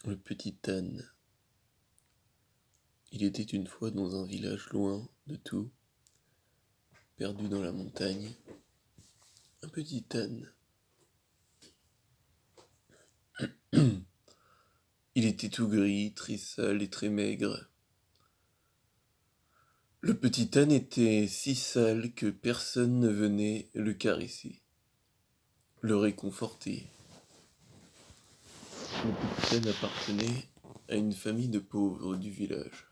Le petit âne. Il était une fois dans un village loin de tout, perdu dans la montagne, un petit âne. Il était tout gris, très sale et très maigre. Le petit âne était si sale que personne ne venait le caresser, le réconforter. Le petit âne appartenait à une famille de pauvres du village.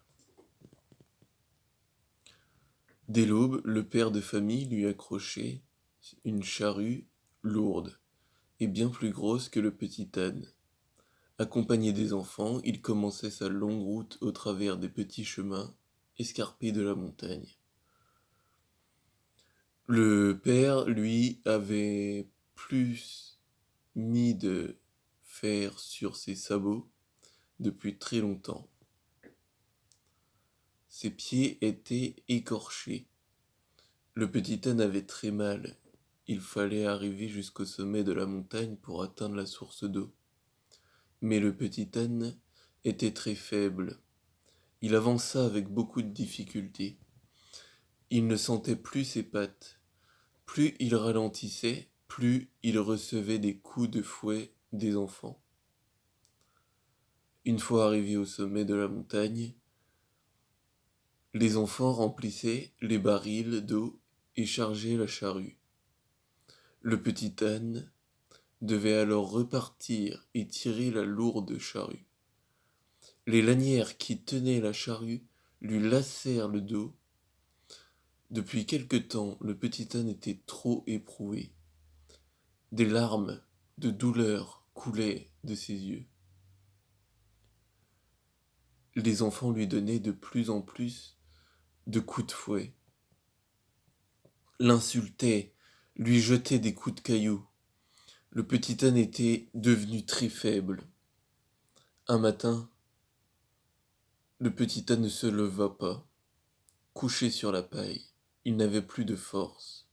Dès l'aube, le père de famille lui accrochait une charrue lourde et bien plus grosse que le petit âne. Accompagné des enfants, il commençait sa longue route au travers des petits chemins escarpés de la montagne. Le père, lui, avait plus mis de fer sur ses sabots depuis très longtemps. Ses pieds étaient écorchés. Le petit âne avait très mal. Il fallait arriver jusqu'au sommet de la montagne pour atteindre la source d'eau. Mais le petit âne était très faible. Il avança avec beaucoup de difficultés. Il ne sentait plus ses pattes. Plus il ralentissait, plus il recevait des coups de fouet des enfants. Une fois arrivé au sommet de la montagne, les enfants remplissaient les barils d'eau et chargeaient la charrue. Le petit âne devait alors repartir et tirer la lourde charrue. Les lanières qui tenaient la charrue lui lassèrent le dos. Depuis quelque temps, le petit âne était trop éprouvé. Des larmes de douleur coulaient de ses yeux. Les enfants lui donnaient de plus en plus de coups de fouet, l'insultaient, lui jetaient des coups de cailloux. Le petit âne était devenu très faible. Un matin, le petit âne ne se leva pas. Couché sur la paille, il n'avait plus de force.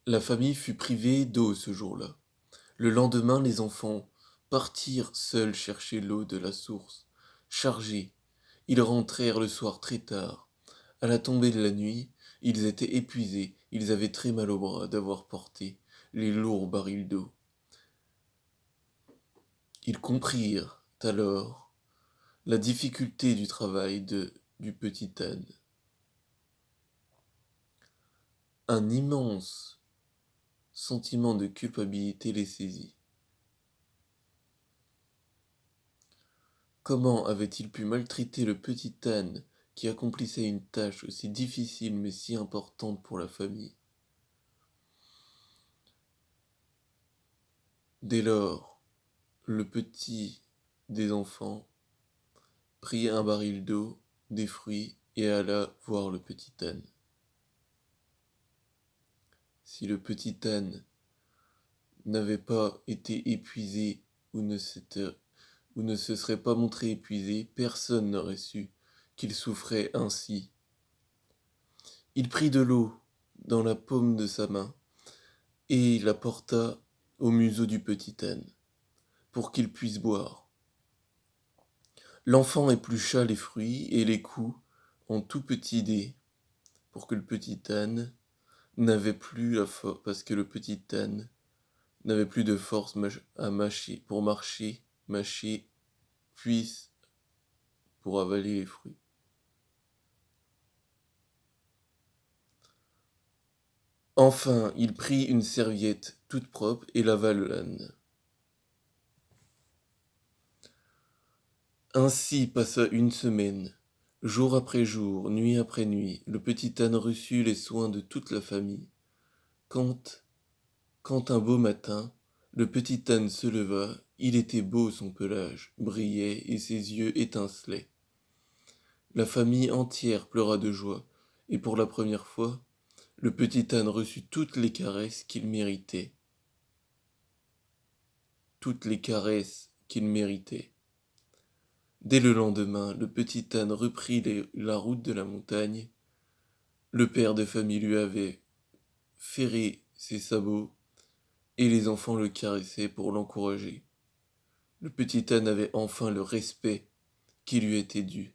La famille fut privée d'eau ce jour-là. Le lendemain, les enfants partirent seuls chercher l'eau de la source. Chargés, ils rentrèrent le soir très tard. À la tombée de la nuit, ils étaient épuisés, ils avaient très mal au bras d'avoir porté les lourds barils d'eau. Ils comprirent alors la difficulté du travail du petit âne. Un immense sentiment de culpabilité les saisit. Comment avait-il pu maltraiter le petit âne qui accomplissait une tâche aussi difficile mais si importante pour la famille? Dès lors, le petit des enfants prit un baril d'eau, des fruits et alla voir le petit âne. Si le petit âne n'avait pas été épuisé ou ne se serait pas montré épuisé, personne n'aurait su qu'il souffrait ainsi. Il prit de l'eau dans la paume de sa main et la porta au museau du petit âne pour qu'il puisse boire. L'enfant éplucha les fruits et les coups en tout petits dés pour que le petit âne n'avait plus la force, parce que le petit âne n'avait plus de force à mâcher, pour marcher, mâcher, puis pour avaler les fruits. Enfin, il prit une serviette toute propre et lava l'âne. Ainsi passa une semaine. Jour après jour, nuit après nuit, le petit âne reçut les soins de toute la famille. Quand un beau matin, le petit âne se leva, il était beau son pelage, brillait et ses yeux étincelaient. La famille entière pleura de joie, et pour la première fois, le petit âne reçut toutes les caresses qu'il méritait. Toutes les caresses qu'il méritait. Dès le lendemain, le petit âne reprit la route de la montagne. Le père de famille lui avait ferré ses sabots et les enfants le caressaient pour l'encourager. Le petit âne avait enfin le respect qui lui était dû.